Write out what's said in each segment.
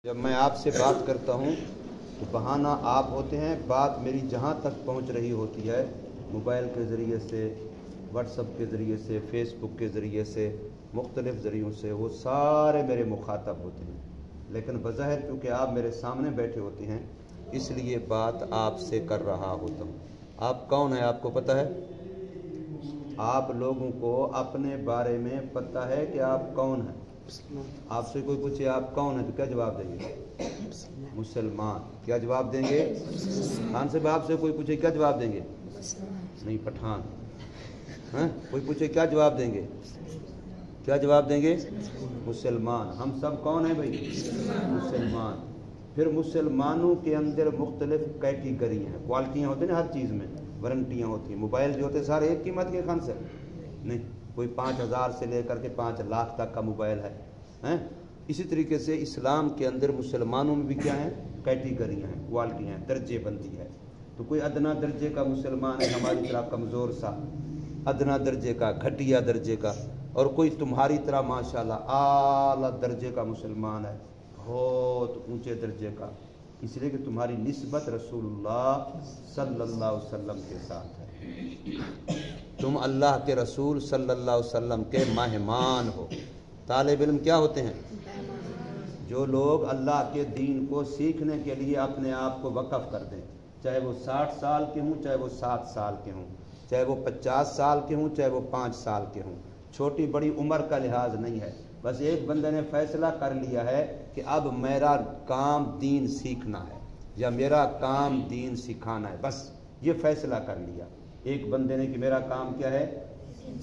जब मैं आपसे बात करता हूँ तो बहाना आप होते हैं। बात मेरी जहाँ तक पहुँच रही होती है मोबाइल के ज़रिए से, व्हाट्सएप के ज़रिए से, फेसबुक के ज़रिए से, मुख्तलिफ़ ज़रियों से, वो सारे मेरे मुखातब होते हैं। लेकिन बज़ाहिर चूँकि आप मेरे सामने बैठे होते हैं इसलिए बात आपसे कर रहा होता हूँ। आप कौन हैं आपको पता है? आप लोगों को अपने बारे में पता है कि आप कौन हैं? आपसे कोई पूछे आप कौन है तो क्या जवाब देंगे? मुसलमान। क्या जवाब देंगे? खान से बाप से कोई पूछे क्या जवाब देंगे? नहीं, पठान। हैं? कोई पूछे क्या जवाब देंगे? क्या जवाब देंगे? मुसलमान। हम सब कौन हैं भाई? मुसलमान। फिर मुसलमानों के अंदर मुख्तलिफ कैटेगरी हैं, क्वालिटियाँ होती हैं हर चीज़ में, वारंटियाँ होती हैं। मोबाइल जो होते हैं सारे एक कीमत के खान से नहीं, कोई 5,000 से लेकर के 5 लाख तक का मोबाइल है, हैं? इसी तरीके से इस्लाम के अंदर मुसलमानों में भी क्या है? कैटेगरियाँ हैं, क्वालिटियाँ हैं, दर्जे बंदी है। तो कोई अदना दर्जे का मुसलमान है हमारी तरह कमज़ोर सा, अदना दर्जे का, घटिया दर्जे का, और कोई तुम्हारी तरह माशाल्लाह आला दर्जे का मुसलमान है, बहुत ऊंचे दर्जे का, इसलिए कि तुम्हारी निस्बत रसूलुल्लाह सल्लल्लाहु अलैहि वसल्लम के साथ है। तुम अल्लाह के रसूल सल्लल्लाहु अलैहि वसल्लम के मेहमान हो। तालिब इल्म क्या होते हैं? जो लोग अल्लाह के दीन को सीखने के लिए अपने आप को वक़फ़ कर दें, चाहे वो 60 साल के हों, चाहे वो 7 साल के हों, चाहे वो 50 साल के हों, चाहे वो 5 साल के हों। छोटी बड़ी उम्र का लिहाज नहीं है। बस एक बंदे ने फैसला कर लिया है कि अब मेरा काम दीन सीखना है या मेरा काम दीन सिखाना है, बस ये फैसला कर लिया एक बंदे ने कि मेरा काम क्या है?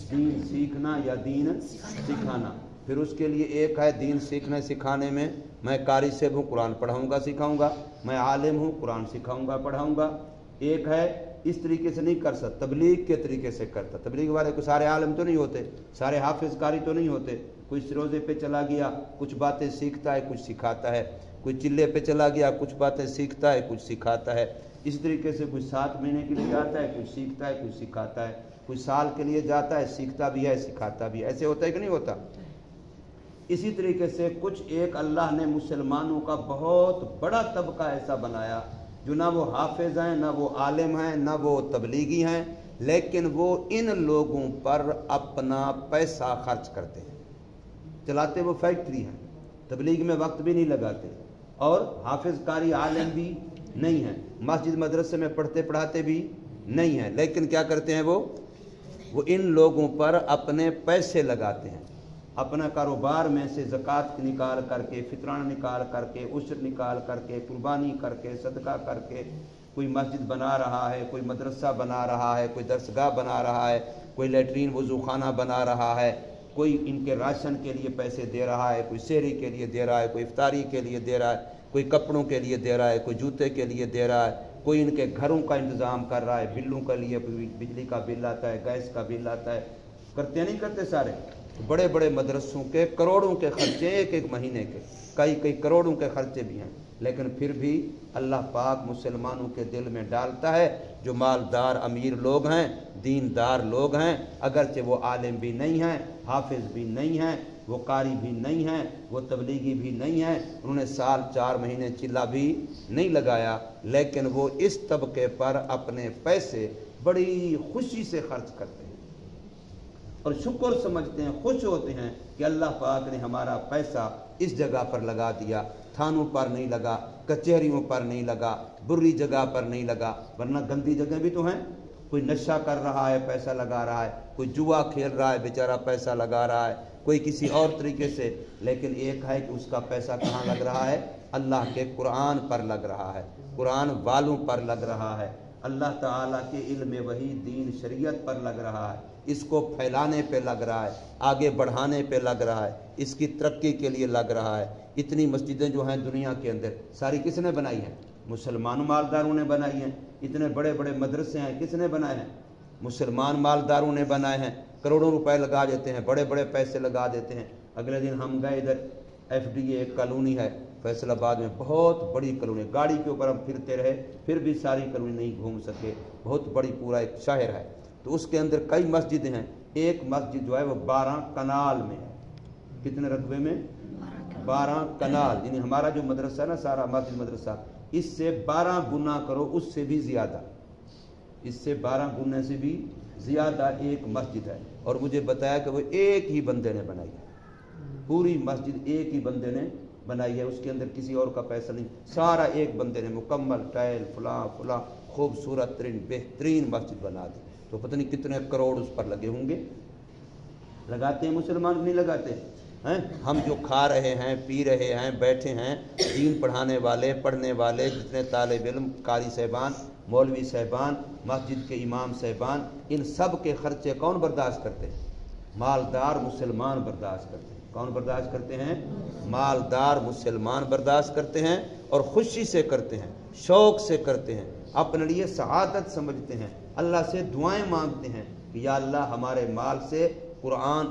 दीन सीखना या दीन सिखाना। फिर उसके लिए एक है दीन सीखने सिखाने में मैं कारी से हूँ, कुरान पढ़ाऊँगा सिखाऊँगा, मैं आलिम हूँ, कुरान सिखाऊँगा पढ़ाऊँगा। एक है इस तरीके से नहीं कर सकता, तबलीग के तरीके से करता। तबलीग वाले को सारे आलिम तो नहीं होते, सारे हाफिज कारी तो नहीं होते। कोई रोज़े पे चला गया, कुछ बातें सीखता है, कुछ सिखाता है। कोई चिल्ले पे चला गया, कुछ बातें सीखता है, कुछ सिखाता है। इसी तरीके से कुछ 7 महीने के लिए जाता है, कुछ सीखता है, कुछ सिखाता है। कुछ साल के लिए जाता है, सीखता भी है, सिखाता भी है। ऐसे होता है कि नहीं होता? इसी तरीके से कुछ एक अल्लाह ने मुसलमानों का बहुत बड़ा तबका ऐसा बनाया जो ना वो हाफिज हैं, ना वो आलिम हैं, ना वो तबलीगी हैं, लेकिन वो इन लोगों पर अपना पैसा खर्च करते हैं। चलाते वो फैक्ट्री हैं, तबलीग में वक्त भी नहीं लगाते, और हाफिज कारी आलिम भी नहीं हैं, मस्जिद मदरसे में पढ़ते पढ़ाते भी नहीं हैं, लेकिन क्या करते हैं वो इन लोगों पर अपने पैसे लगाते हैं। अपना कारोबार में से ज़कात निकाल करके, फितराना निकाल करके, उश्र निकाल करके, कुर्बानी करके, सदका करके कोई मस्जिद बना रहा है, कोई मदरसा बना रहा है, कोई दरसगाह बना रहा है, कोई लेटरीन वज़ूखाना बना रहा है, कोई इनके राशन के लिए पैसे दे रहा है, कोई सेहरी के लिए दे रहा है, कोई इफ्तारी के लिए दे रहा है, कोई कपड़ों के लिए दे रहा है, कोई जूते के लिए दे रहा है, कोई इनके घरों का इंतज़ाम कर रहा है, बिलों के लिए बिजली का बिल आता है, गैस का बिल आता है। करते नहीं करते सारे? बड़े बड़े मदरसों के करोड़ों के खर्चे एक एक महीने के, कई कई करोड़ों के खर्चे भी हैं, लेकिन फिर भी अल्लाह पाक मुसलमानों के दिल में डालता है जो मालदार अमीर लोग हैं, दीनदार लोग हैं, अगरचे वो आलिम भी नहीं हैं, हाफिज भी नहीं हैं, वो कारी भी नहीं हैं, वो तबलीगी भी नहीं हैं, उन्होंने साल 4 महीने चिल्ला भी नहीं लगाया, लेकिन वो इस तबके पर अपने पैसे बड़ी खुशी से खर्च करते हैं और शुक्र समझते हैं, खुश होते हैं कि अल्लाह पाक ने हमारा पैसा इस जगह पर लगा दिया, थानों पर नहीं लगा, कचहरियों पर नहीं लगा, बुरी जगह पर नहीं लगा, वरना गंदी जगह भी तो हैं। कोई नशा कर रहा है, पैसा लगा रहा है, कोई जुआ खेल रहा है, बेचारा पैसा लगा रहा है, कोई किसी और तरीके से, लेकिन एक है कि उसका पैसा कहाँ लग रहा है? अल्लाह के कुरान पर लग रहा है, कुरान वालों पर लग रहा है, अल्लाह ताला के इल्म वही दीन शरीयत पर लग रहा है, इसको फैलाने पे लग रहा है, आगे बढ़ाने पे लग रहा है, इसकी तरक्की के लिए लग रहा है। इतनी मस्जिदें जो हैं दुनिया के अंदर सारी किसने बनाई हैं? मुसलमान मालदारों ने बनाई हैं। इतने बड़े बड़े मदरसे हैं, किसने बनाए हैं? मुसलमान मालदारों ने बनाए हैं। करोड़ों रुपए लगा देते हैं, बड़े बड़े पैसे लगा देते हैं। अगले दिन हम गए इधर, FDA एक कॉलोनी है फैसलाबाद में, बहुत बड़ी कॉलोनी, गाड़ी के ऊपर हम फिरते रहे फिर भी सारी कॉलोनी नहीं घूम सके, बहुत बड़ी पूरा एक शहर है। तो उसके अंदर कई मस्जिदें हैं। एक मस्जिद जो है वो 12 कनाल में है। कितने रकबे में? 12 कनाल, यानी हमारा जो मदरसा है ना सारा मस्जिद मदरसा, इससे 12 गुना करो, उससे भी ज़्यादा, इससे 12 गुने से भी ज़्यादा एक मस्जिद है। और मुझे बताया कि वो एक ही बंदे ने बनाई है, पूरी मस्जिद एक ही बंदे ने बनाई है, उसके अंदर किसी और का पैसा नहीं, सारा एक बंदे ने मुकम्मल टाइल फुला फुला खूबसूरत तरीन बेहतरीन मस्जिद बना दी। तो पता नहीं कितने करोड़ उस पर लगे होंगे। लगाते हैं मुसलमान, नहीं लगाते हैं? हम जो खा रहे हैं, पी रहे हैं, बैठे हैं, दीन पढ़ाने वाले, पढ़ने वाले जितने तालिब इल्म, कारी साहबान, मौलवी साहबान, मस्जिद के इमाम साहबान, इन सब के खर्चे कौन बर्दाश्त करते हैं? मालदार मुसलमान बर्दाश्त करते हैं। कौन बर्दाश्त करते हैं? मालदार मुसलमान बर्दाश्त करते हैं, और खुशी से करते हैं, शौक से करते हैं, अपने लिए सआदत समझते हैं, अल्लाह से दुआएं मांगते हैं कि या अल्लाह हमारे माल से कुरान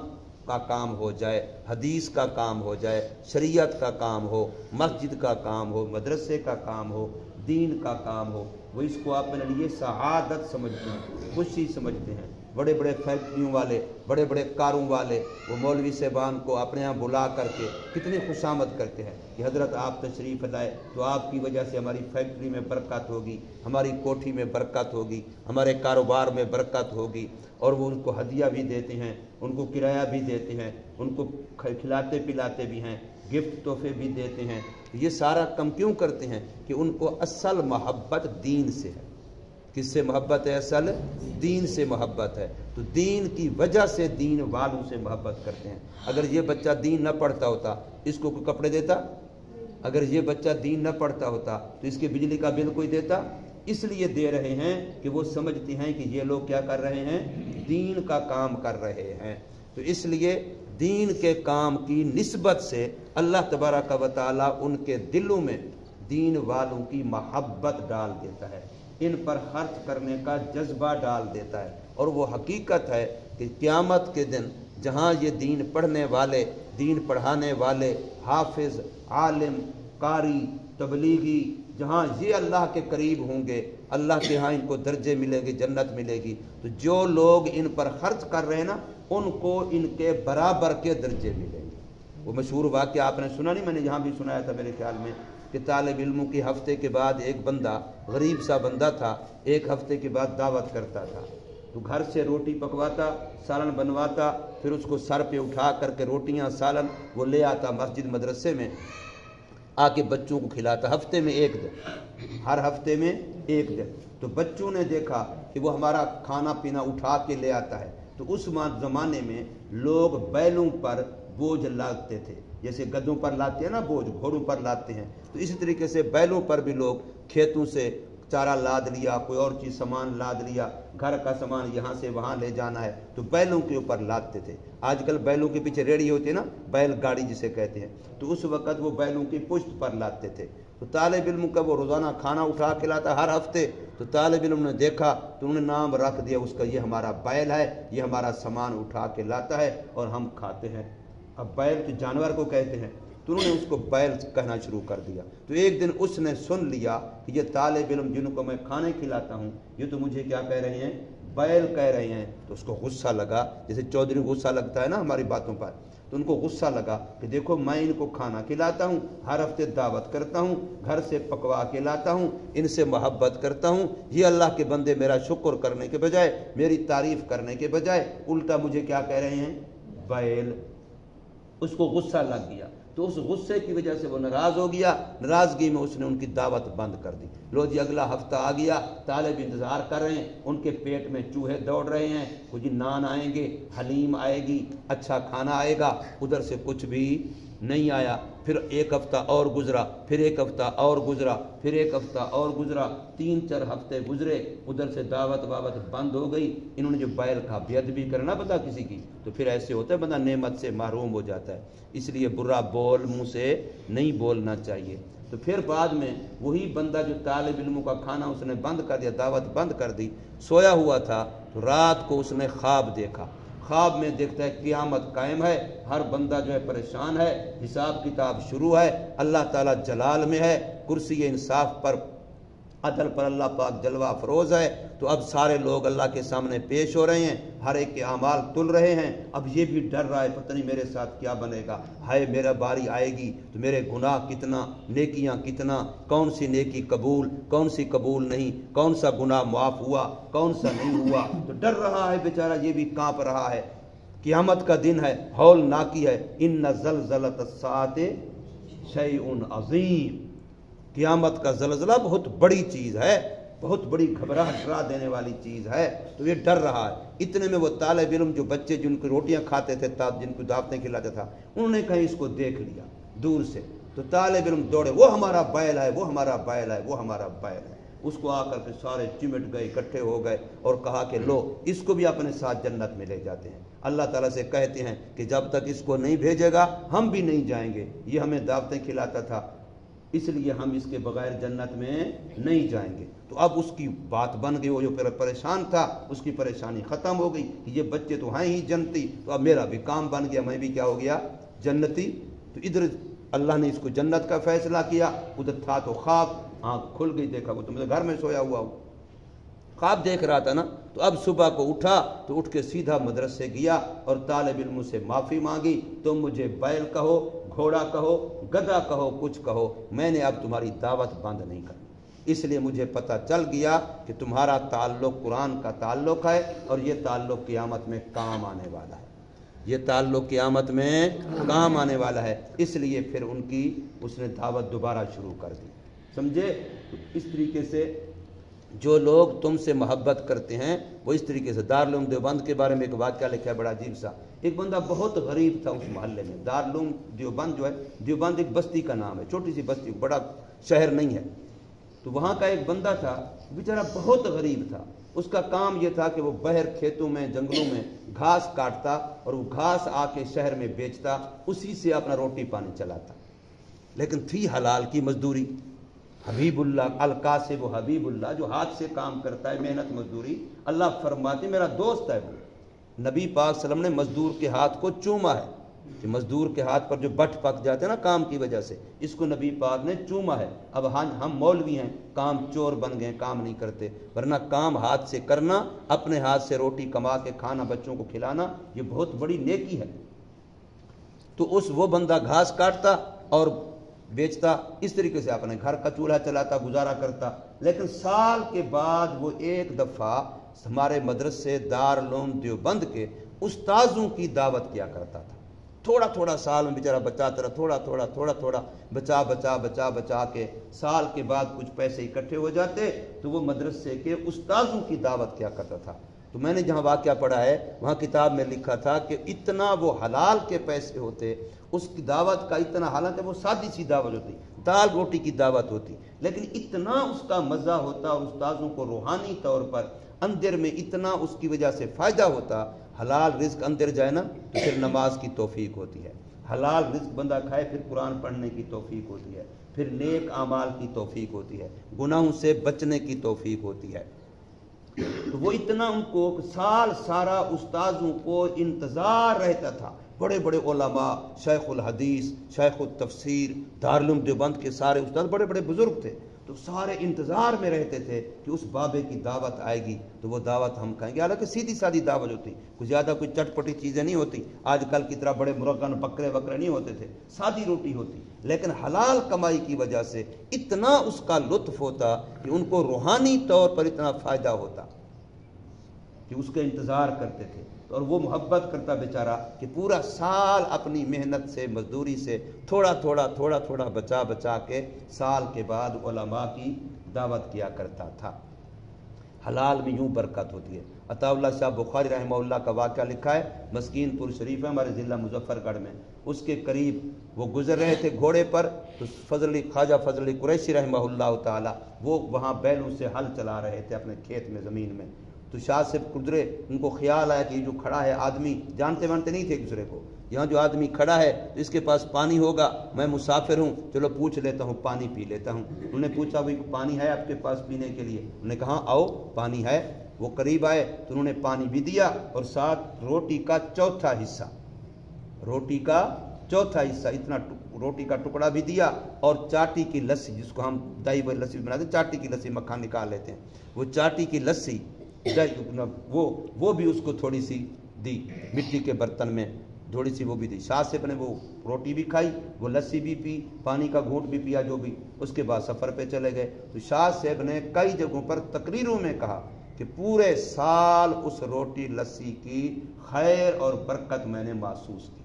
का काम हो जाए, हदीस का काम हो जाए, शरीयत का काम हो, मस्जिद का काम हो, मदरसे का काम हो, दीन का काम हो। वो इसको अपने लिए सआदत समझते हैं, खुशी समझते हैं। बड़े बड़े फैक्ट्रियों वाले, बड़े बड़े कारों वाले, वो मौलवी साहबान को अपने यहाँ बुला करके कितनी खुशामद करते हैं कि हज़रत आप तशरीफ़ लाए तो आपकी वजह से हमारी फैक्ट्री में बरकत होगी, हमारी कोठी में बरकत होगी, हमारे कारोबार में बरकत होगी। और वो उनको हदिया भी देते हैं, उनको किराया भी देते हैं, उनको खिलाते पिलाते भी हैं, गिफ्ट तोहफे भी देते हैं। ये सारा कम क्यों करते हैं? कि उनको असल मोहब्बत दीन से है। किससे मोहब्बत है? असल दीन से मोहब्बत है। तो दीन की वजह से दीन वालों से मोहब्बत करते हैं। अगर ये बच्चा दीन न पढ़ता होता, इसको कोई कपड़े देता? अगर ये बच्चा दीन न पढ़ता होता तो इसके बिजली का बिल कोई देता? इसलिए दे रहे हैं कि वो समझते हैं कि ये लोग क्या कर रहे हैं? दीन का काम कर रहे हैं। तो इसलिए दीन के काम की निस्बत से अल्लाह तबारक व तआला उनके दिलों में दीन वालों की मोहब्बत डाल देता है, इन पर खर्च करने का जज्बा डाल देता है। और वो हकीकत है कि क़यामत के दिन जहाँ ये दीन पढ़ने वाले, दीन पढ़ाने वाले, हाफिज, आलिम, कारी, तबलीगी, जहाँ ये अल्लाह के करीब होंगे, अल्लाह के यहाँ इनको दर्जे मिलेंगे, जन्नत मिलेगी, तो जो लोग इन पर खर्च कर रहे हैं ना, उनको इनके बराबर के दर्जे मिलेंगे। वो मशहूर वाक़या आपने सुना नहीं? मैंने यहाँ भी सुनाया था मेरे ख्याल में कि तालिब इल्मों की हफ्ते के बाद एक बंदा, गरीब सा बंदा था, एक हफ्ते के बाद दावत करता था। तो घर से रोटी पकवाता, सालन बनवाता, फिर उसको सर पे उठा करके रोटियां सालन वो ले आता मस्जिद मदरसे में, आके बच्चों को खिलाता, हफ्ते में एक दिन, हर हफ्ते में एक दिन। तो बच्चों ने देखा कि वो हमारा खाना पीना उठा के ले आता है। तो उस ज़माने में लोग बैलों पर बोझ लादते थे, जैसे गधों पर लाते हैं ना बोझ, घोड़ों पर लाते हैं। तो इसी तरीके से बैलों पर भी लोग खेतों से चारा लाद लिया, कोई और चीज़ सामान लाद लिया, घर का सामान यहाँ से वहाँ ले जाना है तो बैलों के ऊपर लादते थे। आजकल बैलों के पीछे रेडी होती है ना, बैल गाड़ी जिसे कहते हैं, तो उस वक़्त वो बैलों की पुश्त पर लादते थे। तो तालिब इल्म का वो रोज़ाना खाना उठा के लाता हर हफ्ते। तो तालिब इल्म ने देखा तो उन्होंने नाम रख दिया उसका, ये हमारा बैल है, ये हमारा सामान उठा के लाता है और हम खाते हैं। अब बैल तो जानवर को कहते हैं, तो उन्होंने उसको बैल कहना शुरू कर दिया। तो एक दिन उसने सुन लिया कि ये तालिब इल्म जिनको मैं खाने खिलाता हूँ, ये तो मुझे क्या कह रहे हैं? बैल कह रहे हैं। तो उसको गुस्सा लगा, जैसे चौधरी को गुस्सा लगता है ना हमारी बातों पर। तो उनको गुस्सा लगा कि देखो मैं इनको खाना खिलाता हूँ, हर हफ्ते दावत करता हूँ, घर से पकवा के लाता हूँ, इनसे मोहब्बत करता हूँ, ये अल्लाह के बंदे मेरा शुक्र करने के बजाय, मेरी तारीफ़ करने के बजाय उल्टा मुझे क्या कह रहे हैं? बैल। उसको गुस्सा लग गया। तो उस गुस्से की वजह से वो नाराज़ हो गया। नाराज़गी में उसने उनकी दावत बंद कर दी। लो जी अगला हफ्ता आ गया, तालिब इंतज़ार कर रहे हैं, उनके पेट में चूहे दौड़ रहे हैं, कुछ नान आएंगे, हलीम आएगी, अच्छा खाना आएगा। उधर से कुछ भी नहीं आया। फिर एक हफ्ता और गुजरा, फिर एक हफ्ता और गुजरा, फिर एक हफ्ता और गुजरा, 3-4 हफ्ते गुजरे। उधर से दावत वावत बंद हो गई। इन्होंने जो बैल का बेअदबी करना पता किसी की, तो फिर ऐसे होता है बंदा नेमत से महरूम हो जाता है। इसलिए बुरा बोल मुंह से नहीं बोलना चाहिए। तो फिर बाद में वही बंदा जो तालिब इल्मों का खाना उसने बंद कर दिया, दावत बंद कर दी, सोया हुआ था, तो रात को उसने ख्वाब देखा। ख्वाब में देखता है क़यामत कायम है, हर बंदा जो है परेशान है, हिसाब किताब शुरू है, अल्लाह ताला जलाल में है, कुर्सी इंसाफ पर عدل پر اللہ پاک جلوہ افروز ہے۔ تو اب سارے لوگ اللہ کے سامنے پیش ہو رہے ہیں، ہر ایک کے اعمال تل رہے ہیں۔ اب یہ بھی ڈر رہا ہے پتہ نہیں میرے ساتھ کیا بنے گا، ہائے میرا باری آئے گی تو میرے گناہ کتنا، نیکیاں کتنا، کون سی نیکی قبول، کون سی قبول نہیں، کون سا گناہ معاف ہوا، کون سا نہیں ہوا۔ تو ڈر رہا ہے بیچارہ، یہ بھی کانپ رہا ہے۔ قیامت کا دن ہے، ہولناکی ہے۔ ان زلزلۃ الساعۃ شیء عظیم، قیامت کا زلزلہ بہت بڑی چیز ہے، بہت بڑی گھبراہٹ ڈرا دینے والی چیز ہے۔ تو یہ ڈر رہا ہے۔ اتنے میں وہ طالب علم جو بچے جن کو روٹیاں کھاتے تھے، جن کو دعوتیں کھلاتا تھا، انہوں نے کہیں اس کو دیکھ لیا دور سے، تو طالب علم دوڑے، وہ ہمارا بیل ہے، وہ ہمارا بیل ہے، وہ ہمارا بیل ہے۔ اس کو آ کر کے سارے چمٹ گئے، اکٹھے ہو گئے اور کہا کہ لو اس کو بھی اپنے ساتھ جنت میں لے جاتے ہیں۔ اللہ تعالیٰ سے کہتے ہیں کہ جب تک اس کو نہیں بھیجے گا ہم بھی نہیں جائیں گے، یہ ہمیں دعوتیں کھلاتا تھا اس لیے ہم اس کے بغیر جنت میں نہیں جائیں گے۔ تو اب اس کی بات بن گئی، وہ جو پریشان تھا اس کی پریشانی ختم ہو گئی کہ یہ بچے تو ہیں ہی جنتی، تو اب میرا بھی کام بن گیا، میں بھی کیا ہو گیا، جنتی۔ تو ادھر اللہ نے اس کو جنت کا فیصلہ کیا، ادھر تھا تو خواب، آنکھ کھل گئی، دیکھا وہ تو میرے گھر میں سویا ہوا ہوں، خواب دیکھ رہا تھا نا۔ تو اب صبح کو اٹھا تو اٹھ کے سیدھا مدرسے گیا اور طالب علم سے معافی مانگی، تم مجھے بیل کہو، گھوڑا کہو، گدھا کہو، کچھ کہو، میں نے اب تمہاری دعوت بند نہیں کرنی، اس لیے مجھے پتہ چل گیا کہ تمہارا تعلق قرآن کا تعلق ہے اور یہ تعلق قیامت میں کام آنے والا ہے، یہ تعلق قیامت میں کام آنے والا ہے۔ اس لیے پھر اس نے دعوت دوبارہ شروع کر دی، سمجھے۔ اس طریقے سے جو لوگ تم سے محبت کرتے ہیں وہ اس طریقے سے۔ دارالعلوم دیوبند کے بارے میں ایک واقعہ لکھا ہے بڑا عجیب سا۔ ایک بندہ بہت غریب تھا اس محلے میں، دارالعلوم دیوبند جو ہے، دیوبند ایک بستی کا نام ہے، چھوٹی سی بستی، بڑا شہر نہیں ہے۔ تو وہاں کا ایک بندہ تھا، بیچارہ بہت غریب تھا۔ اس کا کام یہ تھا کہ وہ باہر کھیتوں میں، جنگلوں میں گھاس کاٹتا اور وہ گھاس آ کے شہر میں بیچتا، اسی سے اپنا روٹی پانی چلاتا، لیکن تھی حلال کی مزدوری۔ حبیب اللہ القاسب و حبیب اللہ، جو ہاتھ سے کام کرتا ہے، محنت مزدوری، اللہ فرماتے میرا دوست ہے وہ۔ نبی پاک صلی اللہ علیہ وسلم نے مزدور کے ہاتھ کو چوما ہے، کہ مزدور کے ہاتھ پر جو بٹ پک جاتے ہیں نا کام کی وجہ سے، اس کو نبی پاک نے چوما ہے۔ اب ہم مولوی ہیں، کام چور بن گئے، کام نہیں کرتے، ورنہ کام ہاتھ سے کرنا، اپنے ہاتھ سے روٹی کما کے کھانا، بچوں کو کھلانا، یہ بہت بڑی نیکی ہے۔ تو وہ بندہ گھاس کاٹتا اور بیچتا، اس طریقے سے اپنے گھر کا چولہا چلاتا، گزارا کرتا۔ لیکن سال کے بعد وہ ایک دفعہ ہمارے مدرسے دارالعلوم دیوبند کے استاذوں کی دعوت کیا کرتا تھا۔ تھوڑا تھوڑا سال میں بیچارہ بچاتا رہا، تھوڑا بچا کے سال کے بعد کچھ پیسے اکٹھے ہو جاتے تو وہ مدرسے کے استاذوں کی دعوت کیا کرتا تھا۔ تو میں نے جہاں واقعہ پڑھا ہے وہاں کتاب میں لکھا تھا کہ اتنا وہ حلال کے پیسے ہوتے اس کی دعوت کا، اتنا، حالانکہ وہ سادی سی دعوت ہوتی، دال روٹی کی دعوت ہوتی، لیکن اتنا اس کا مزہ ہوتا اور استاذوں کو روحانی طور پر اندر میں اتنا اس کی وجہ سے فائدہ ہوتا۔ حلال رزق اندر جائے نا تو پھر نماز کی توفیق ہوتی ہے، حلال رزق بندہ کھائے پھر قرآن پڑھنے کی توفیق ہوتی ہے، پھر نیک اعمال کی توفیق ہوتی ہے، گناہوں سے بچنے کی توفیق ہوتی ہے۔ تو وہ اتنا ان کو سال سارا استاذوں کو انتظار رہتا تھا، بڑے بڑے علماء، شیخ الحدیث، شیخ التفسیر، دارالعلوم دیوبند کے سارے استاد بڑے بڑے بزرگ تھے، تو سارے انتظار میں رہتے تھے کہ اس بابے کی دعوت آئے گی تو وہ دعوت ہم کھائیں گے۔ حالانکہ سیدھی سادی دعوت ہوتی، کوئی زیادہ کوئی چٹپٹی چیزیں نہیں ہوتی، آج کل کی طرح بڑے مرغن بکرے نہیں ہوتے تھے، سادی روٹی ہوتی، لیکن حلال کمائی کی وجہ سے اتنا اس کا لطف ہوتا کہ ان کو روحانی طور پر اتنا فائدہ ہوتا کہ اس کا انتظار کرتے تھے۔ اور وہ محبت کرتا بیچارہ کہ پورا سال اپنی محنت سے، مزدوری سے تھوڑا تھوڑا بچا کے سال کے بعد علماء کی دعوت کیا کرتا تھا۔ حلال میں یوں برکت ہوتی ہے۔ عطا اللہ صاحب بخاری رحمہ اللہ کا واقعہ لکھا ہے، مسکین پور شریف ہے ہمارے ضلع مظفر گڑھ میں، اس کے قریب وہ گزر رہے تھے گھوڑے پر، تو خواجہ فضل علی قریشی رحمہ اللہ تعالی وہ وہاں بیلوں سے ہل چلا رہے تھے اپنے کھیت میں، زمین میں۔ تو شاہ سے گزرے، ان کو خیال آیا کہ یہ جو کھڑا ہے آدمی، جانتے وانتے نہیں تھے ایک دوسرے کو، یہاں جو آدمی کھڑا ہے تو اس کے پاس پانی ہوگا، میں مسافر ہوں، چلو پوچھ لیتا ہوں، پانی پی لیتا ہوں۔ انہوں نے پوچھا بھائی پانی ہے آپ کے پاس پینے کے لیے؟ انہوں نے کہا آؤ پانی ہے۔ وہ قریب آئے تو انہوں نے پانی بھی دیا اور ساتھ روٹی کا چوتھا حصہ، اتنا रोटी का टुकड़ा भी दिया और चाटी की लस्सी, जिसको हम दही वाली लस्सी बनाते हैं, चाटी की लस्सी मक्खन निकाल लेते हैं, वो चाटी की लस्सी वो भी उसको थोड़ी सी दी, मिट्टी के बर्तन में थोड़ी सी वो भी दी। शाह साहब ने वो रोटी भी खाई, वो लस्सी भी पी, पानी का घूंट भी पिया, जो भी। उसके बाद सफ़र पे चले गए। तो शाह साहब ने कई जगहों पर तकरीरों में कहा कि पूरे साल उस रोटी लस्सी की खैर और बरकत मैंने महसूस की,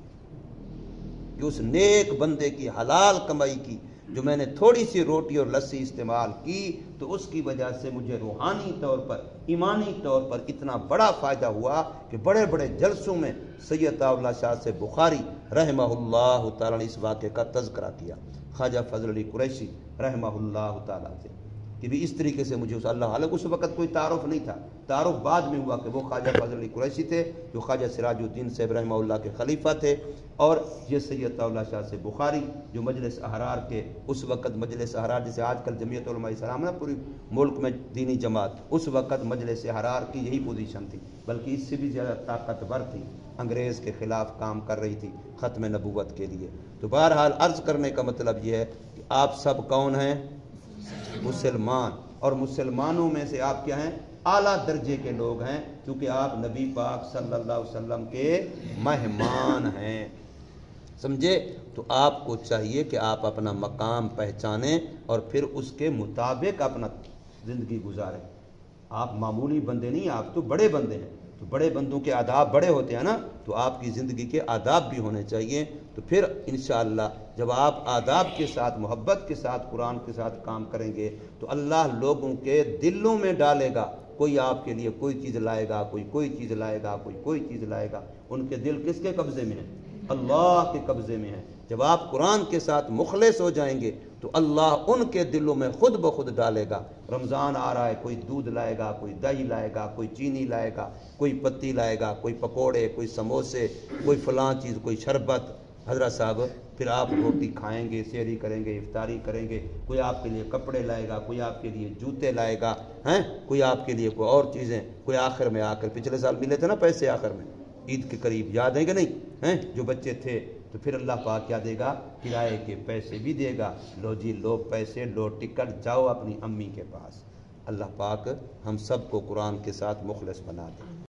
कि उस नेक बंदे की हलाल कमाई की जो मैंने थोड़ी सी रोटी और लस्सी इस्तेमाल की, तो उसकी वजह से मुझे रूहानी तौर पर, ईमानी तौर पर इतना बड़ा फ़ायदा हुआ कि बड़े बड़े जलसों में सैयद अताउल्लाह शाह से बुखारी रहमहुल्लाह ताला ने इस वाक़े का तज़किरा किया, ख्वाजा फजल अली कुरैशी रहमहुल्लाह ताला से, कि भी इस तरीके से मुझे उस अल्लाह, हालांकि उस वक़्त कोई तारुफ नहीं था, तारुफ बाद में हुआ कि वो ख्वाजा फजल अली कुरैशी थे जो ख्वाजा सिराजुद्दीन साहब रहमहुल्लाह के खलीफा थे, और ये सैयद अताउल्लाह शाह से बुखारी जो मजलिस अहरार के, उस वक़्त मजलिस अहरार जिसे आजकल जमीयत उलमा इस्लाम ना पूरी मुल्क में दीनी जमात, उस वक़्त मजलिस अहरार की यही पोजीशन थी, बल्कि इससे भी ज़्यादा ताकतवर थी, अंग्रेज़ के ख़िलाफ़ काम कर रही थी ख़त्म नबूवत के लिए। तो बहरहाल अर्ज़ करने का मतलब ये है कि आप सब कौन हैं? मुसलमान, और मुसलमानों में से आप क्या हैं? आला दर्जे के लोग हैं, क्योंकि आप नबी पाक सल्लल्लाहु अलैहि वसल्लम के मेहमान हैं, समझे? तो आपको चाहिए कि आप अपना मकाम पहचानें और फिर उसके मुताबिक अपना ज़िंदगी गुजारें। आप मामूली बंदे नहीं, आप तो बड़े बंदे हैं, तो बड़े बंदों के आदाब बड़े होते हैं ना, तो आपकी ज़िंदगी के आदाब भी होने चाहिए। तो फिर इंशाअल्लाह जब आप आदाब के साथ, मोहब्बत के साथ, कुरान के साथ काम करेंगे, तो अल्लाह लोगों के दिलों में डालेगा, कोई आपके लिए कोई चीज़ लाएगा, कोई चीज़ लाएगा, कोई चीज़ लाएगा। उनके दिल किसके कब्ज़े में है? अल्लाह के कब्ज़े में है। जब आप कुरान के साथ मुखलिस हो जाएंगे तो अल्लाह उनके दिलों में खुद ब खुद डालेगा। रमज़ान आ रहा है, कोई दूध लाएगा, कोई दही लाएगा, कोई चीनी लाएगा, कोई पत्ती लाएगा, कोई पकोड़े, कोई समोसे, कोई फ़लाँ चीज़, कोई शरबत। हज़रत साहब फिर आप रोटी खाएंगे, सेहरी करेंगे, इफ्तारी करेंगे, कोई आपके लिए कपड़े लाएगा, कोई आपके लिए जूते लाएगा, हैं, कोई आपके लिए कोई और चीज़ें, कोई आखिर में आकर, पिछले साल मिले थे ना पैसे आखिर में ईद के करीब, याद है कि नहीं? हैं, जो बच्चे थे, तो फिर अल्लाह पाक क्या देगा? किराए के पैसे भी देगा। लो जी, लो पैसे, लो टिकट, जाओ अपनी अम्मी के पास। अल्लाह पाक हम सब को कुरान के साथ मुखलिस बना दे।